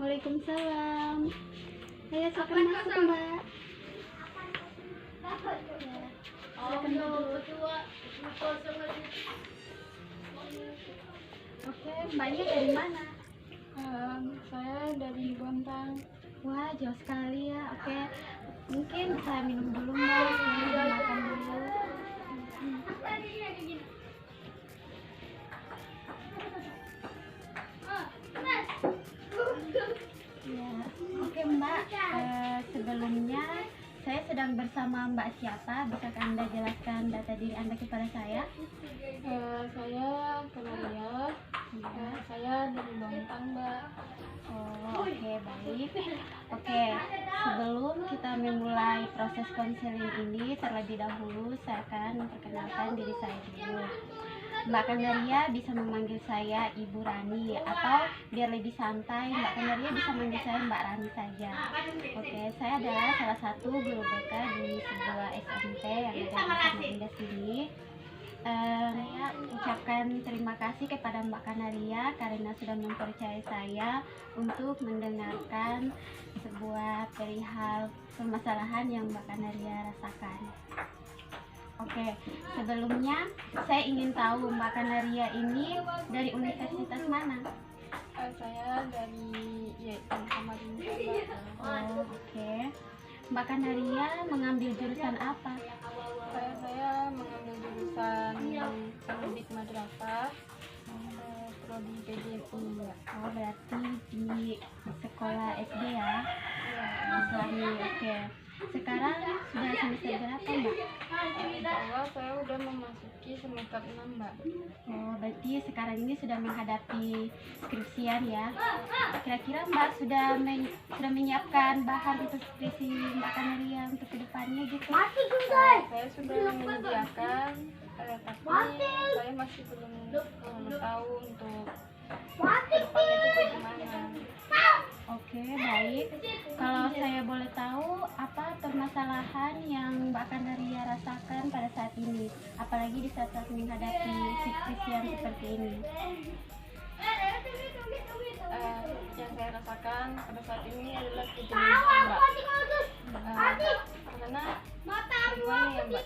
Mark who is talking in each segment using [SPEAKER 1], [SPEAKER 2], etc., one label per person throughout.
[SPEAKER 1] Waalaikumsalam. Ayo silakan masuk Mbak. Silakan duduk. Oke, Mbaknya dari mana?
[SPEAKER 2] Saya dari Bontang.
[SPEAKER 1] Wah, jauh sekali ya. Oke, mungkin saya minum dulu Mbak. Saya makan dulu. Ya, oke Mbak. Sebelumnya saya sedang bersama Mbak siapa? Bisakah Anda jelaskan data diri Anda kepada saya?
[SPEAKER 2] Saya Kanaria. Saya dari Bontang, Mbak.
[SPEAKER 1] Oh, oke, baik. Oke, sebelum kita memulai proses konseling ini, terlebih dahulu saya akan memperkenalkan diri saya dulu. Mbak Kanaria bisa memanggil saya Ibu Rani, atau biar lebih santai, Mbak Kanaria bisa memanggil saya Mbak Rani saja. Oke, saya adalah salah satu guru BK di sebuah SMP yang ada di Samarinda sini. Saya ucapkan terima kasih kepada Mbak Kanaria karena sudah mempercayai saya untuk mendengarkan sebuah perihal permasalahan yang Mbak Kanaria rasakan. Oke, sebelumnya saya ingin tahu Mbak Kanaria ini dari universitas mana?
[SPEAKER 2] Saya dari Samarinda, Mbak.
[SPEAKER 1] Oh, oke. Mbak Kanaria mengambil jurusan apa?
[SPEAKER 2] Saya mengambil jurusan Pendidik Madrasah, prodi PGMI, Mbak.
[SPEAKER 1] Oh, berarti di sekolah SD ya?
[SPEAKER 2] Iya.
[SPEAKER 1] Islami, oke. Sekarang sudah semester berapa Mbak?
[SPEAKER 2] Insya Allah saya udah memasuki semester 6, Mbak.
[SPEAKER 1] Oh, berarti sekarang ini sudah menghadapi skripsian ya? Kira-kira Mbak sudah menyiapkan bahan untuk skripsi Mbak Kanaria untuk kedepannya gitu?
[SPEAKER 2] Saya sudah menyediakan, tapi saya masih belum tahu untuk kedepannya itu bagaimana.
[SPEAKER 1] Oke, baik. Kalau saya boleh tahu, apa permasalahan yang Mbak Kanaria rasakan pada saat ini? Apalagi di saat-saat menghadapi skripsian seperti ini.
[SPEAKER 2] Yang saya rasakan pada saat ini adalah kejeniusan, Mbak. Karena gimana ya, Mbak,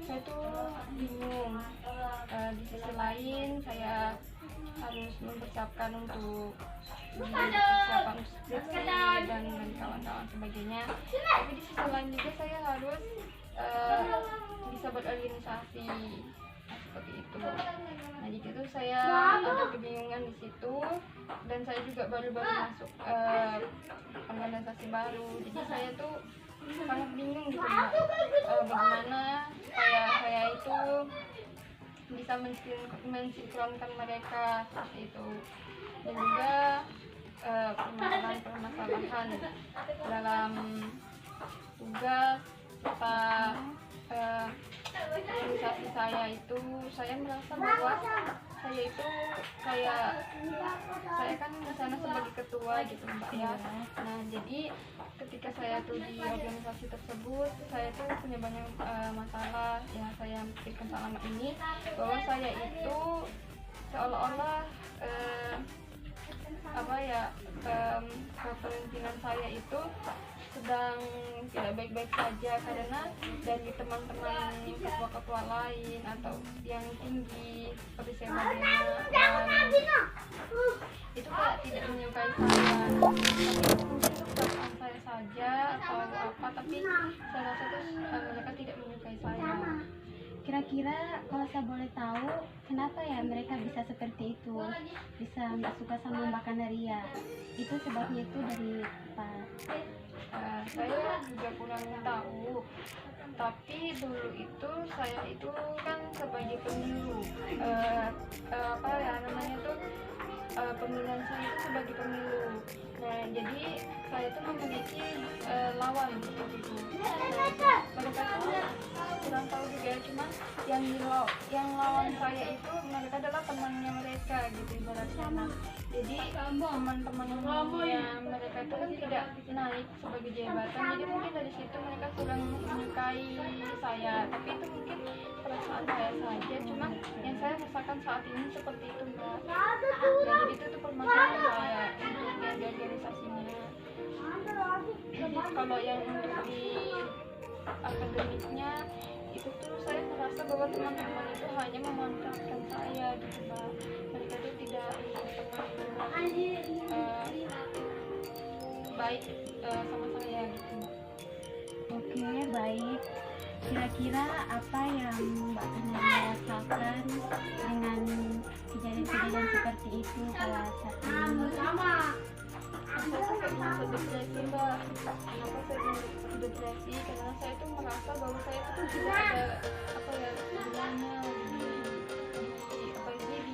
[SPEAKER 2] saya tuh bingung. Di sisi lain saya harus mempersiapkan untuk persiapan skripsi dan kawan-kawan sebagainya, tapi di sisi lain juga saya harus bisa berorganisasi. Nah, seperti itu. Nah, di situ saya ada kebingungan di situ, dan saya juga baru-baru masuk organisasi baru, jadi saya tuh sangat bingung gitu, Mbak. Bagaimana saya itu bisa mensinkronkan mereka seperti itu, dan juga permasalahan dalam tugas serta organisasi saya itu, saya merasa bahwa saya itu saya kan di sana sebagai ketua gitu, Mbak ya. Nah, jadi ketika saya tuh di organisasi tersebut, saya tuh punya banyak masalah yang saya pikirkan selama ini, bahwa saya itu seolah-olah kepemimpinan saya itu sedang tidak baik-baik saja, karena dari teman-teman ketua-ketua lain atau yang tinggi seperti saya itu kayak tidak menyukai saya. Tapi mungkin itu perasaan saya saja atau apa, tapi saya rasa tuh mereka tidak menyukai saya.
[SPEAKER 1] Kira-kira kalau saya boleh tahu, kenapa ya mereka bisa seperti itu, bisa nggak suka sama Mbak Kanaria? Itu sebabnya itu dari apa?
[SPEAKER 2] Saya juga kurang tahu, tapi dulu itu saya itu kan sebagai pemilu, pemilihan saya itu sebagai pemilu. Nah, jadi saya itu memiliki lawan seperti itu. Nah, mereka tuh kurang tahu juga, cuma yang lawan saya itu mereka adalah temannya mereka gitu ibaratnya. Nah, jadi teman-temannya mereka itu kan tidak naik sebagai jabatan, jadi mungkin dari situ mereka kurang menyukai saya, tapi itu mungkin perasaan saya saja. Cuma yang saya rasakan saat ini seperti itu Mbak. Ya, jadi itu tuh permasalahan saya untuk yang di organisasinya. Jadi kalau yang untuk di akademiknya itu tuh saya merasa bahwa teman-teman itu hanya memanfaatkan saya gitu Mbak. Mereka itu tidak baik sama saya gitu Mbak.
[SPEAKER 1] Oke, baik. Kira-kira apa yang Mbak Kanaria rasakan dengan kejadian-kejadian seperti itu pada saat ini?
[SPEAKER 2] Saya sampai merasa depresi Mbak. Kenapa saya merasa depresi? Karena saya tuh merasa bahwa saya tuh tidak ada apa ya gunanya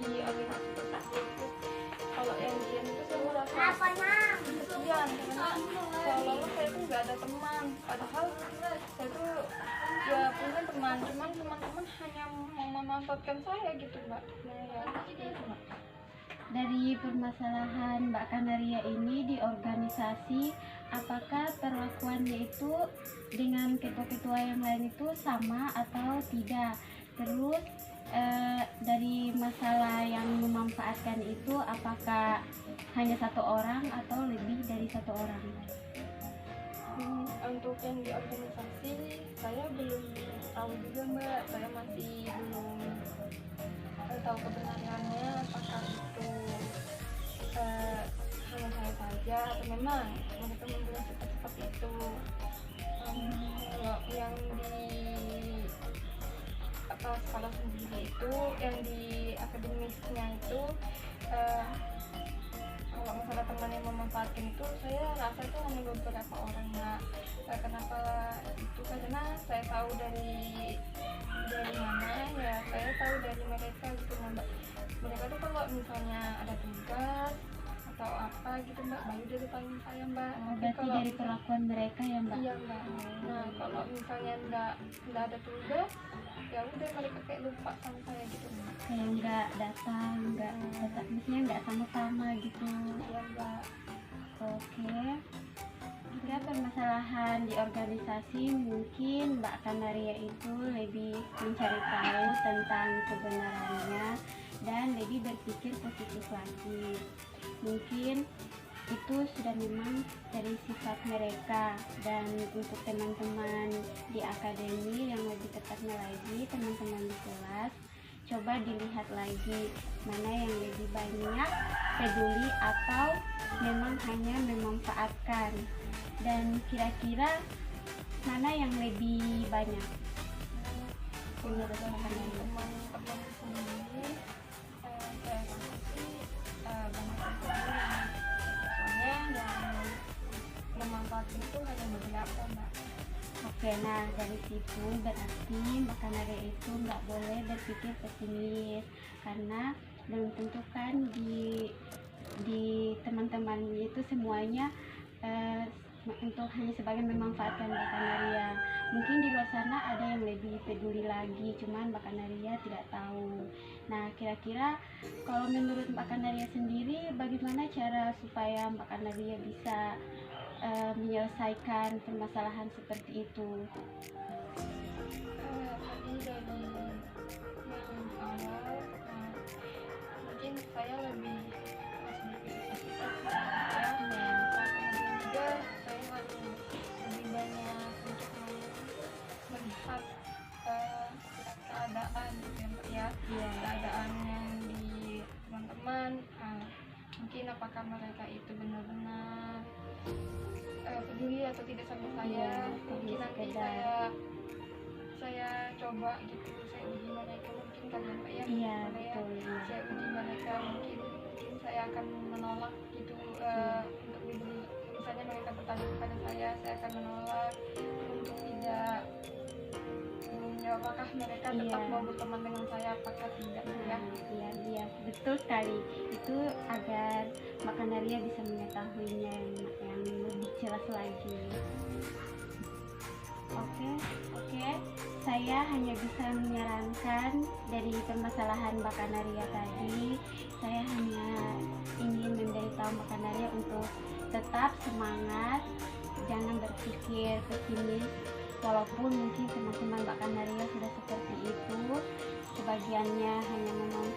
[SPEAKER 2] di organisasi tersebut itu. Kalau yang diam itu saya merasa kesian karena seolah-olah saya tuh nggak ada teman. Padahal saya tuh ya punya teman, cuman teman-teman hanya mau memanfaatkan saya gitu Mbak. Nah ya seperti itu Mbak.
[SPEAKER 1] Dari permasalahan Mbak Kanaria ini di organisasi, apakah perlakuannya itu dengan ketua-ketua yang lain itu sama atau tidak? Terus dari masalah yang memanfaatkan itu, apakah hanya satu orang atau lebih dari satu orang?
[SPEAKER 2] Untuk yang di organisasi saya belum tahu juga Mbak. Saya masih belum tahu kebenarannya apakah itu hanya saya saja atau memang mereka membuat seperti itu. Kalau yang di sekolah sendiri itu, yang di akademisnya itu kalau masalah teman yang memanfaatkan itu saya rasa itu hanya beberapa orang Mbak. Kenapa itu? Karena saya tahu dari mana ya, saya tahu dari mereka gitu Mbak. Mereka tuh kalau misalnya ada tugas atau apa gitu Mbak, baru dari depan saya Mbak.
[SPEAKER 1] Berarti
[SPEAKER 2] kalau
[SPEAKER 1] dari perlakuan mereka ya Mbak?
[SPEAKER 2] iya Mbak. Nah kalau misalnya nggak ada tugas, ya udah mereka kayak lupa sama saya gitu Mbak.
[SPEAKER 1] Kayak nggak datang, maksudnya nggak sama-sama gitu.
[SPEAKER 2] Iya Mbak.
[SPEAKER 1] Oke. Jika permasalahan di organisasi, mungkin Mbak Kanaria itu lebih mencari tahu tentang kebenarannya dan lebih berpikir positif lagi. Mungkin itu sudah memang dari sifat mereka. Dan untuk teman-teman di akademi yang lebih tepatnya lagi teman-teman di kelas, coba dilihat lagi mana yang lebih banyak peduli atau memang hanya memanfaatkan, dan kira-kira mana yang lebih banyak menurut teman-teman.
[SPEAKER 2] Teman-teman sendiri saya rasa sih banyak yang soalnya yang memanfaatkan itu hanya beberapa Mbak.
[SPEAKER 1] Oke, nah dari situ berarti Mbak Kanaria itu nggak boleh berpikir pesimis, karena belum tentu kan di teman-teman itu semuanya untuk hanya sebagai memanfaatkan Mbak Kanaria. Mungkin di luar sana ada yang lebih peduli lagi, cuman Mbak Kanaria tidak tahu. Nah, kira-kira kalau menurut Mbak Kanaria sendiri, bagaimana cara supaya Mbak Kanaria bisa menyelesaikan permasalahan seperti itu?
[SPEAKER 2] Tadi dari yang awal mungkin saya lebih sedikit ya, kemudian juga saya harus lebih banyak untuk melihat keadaan gitu ya Mbak, ya keadaan yang di teman-teman, mungkin apakah mereka itu benar-benar peduli atau tidak sama saya. Mungkin nanti saya coba gitu, saya uji mereka mungkin kan ya Mbak ya.
[SPEAKER 1] Iya,
[SPEAKER 2] Mbak, ya.
[SPEAKER 1] betul. Iya.
[SPEAKER 2] Saya uji mereka, mungkin saya akan menolak gitu untuk dibeli. Misalnya mereka bertanya kepada saya akan menolak untuk tidak ya, apakah mereka tetap
[SPEAKER 1] Iya.
[SPEAKER 2] mau berteman dengan saya apakah tidak ya.
[SPEAKER 1] Iya, betul sekali. Itu agar Mbak Kanaria bisa mengetahuinya yang lebih jelas lagi. Oke. Saya hanya bisa menyarankan dari permasalahan Mbak Kanaria tadi. Saya hanya ingin memberitahu Mbak Kanaria untuk tetap semangat, jangan berpikir pesimis. Walaupun mungkin teman-teman Mbak Kanaria sudah seperti itu, sebagiannya hanya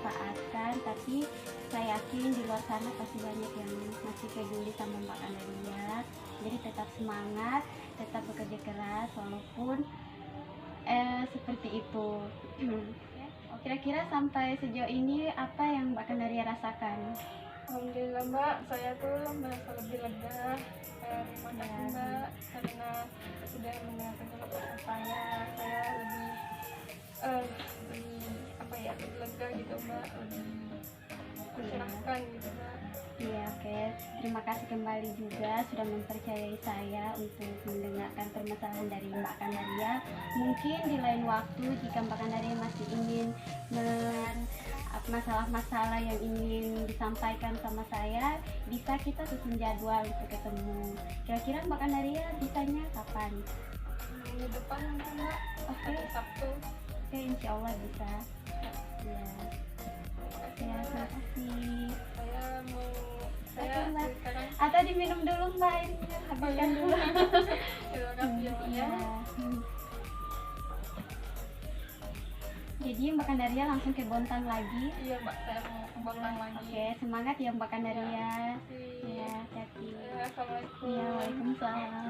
[SPEAKER 1] memanfaatkan, tapi saya yakin di luar sana pasti banyak yang masih peduli sama Mbak Kandaria. Jadi tetap semangat, tetap bekerja keras walaupun seperti itu. Kira-kira sampai sejauh ini apa yang Mbak Kandaria rasakan?
[SPEAKER 2] Alhamdulillah Mbak, saya tuh merasa lebih lega. Terima kasih Mbak karena sudah mendengarkan keluhan saya lebih lebih lega gitu Mbak, lebih mencerahkan gitu Mbak.
[SPEAKER 1] Iya, oke. Terima kasih kembali juga sudah mempercayai saya untuk mendengarkan permasalahan dari Mbak Kandaria. Mungkin di lain waktu jika Mbak Kandaria masih ingin masalah-masalah yang ingin disampaikan sama saya, bisa kita susun jadwal untuk ketemu. Kira-kira Mbak Kandaria bisanya kapan?
[SPEAKER 2] Minggu depan mungkin Mbak, hari Sabtu.
[SPEAKER 1] Oke, insya Allah bisa. Ya, terima kasih.
[SPEAKER 2] Saya
[SPEAKER 1] Mbak.
[SPEAKER 2] sekarang
[SPEAKER 1] Atau diminum dulu Mbak airnya, habiskan dulu.
[SPEAKER 2] terima kasih ya Mbak ya.
[SPEAKER 1] Jadi Mbak Kandaria langsung ke Bontang lagi.
[SPEAKER 2] Iya Mbak, saya mau ke Bontang lagi.
[SPEAKER 1] Oke, semangat ya Mbak Kandaria.
[SPEAKER 2] Terima kasih.
[SPEAKER 1] Ya, hati-hati.
[SPEAKER 2] Assalamualaikum.
[SPEAKER 1] Ya, waalaikumsalam.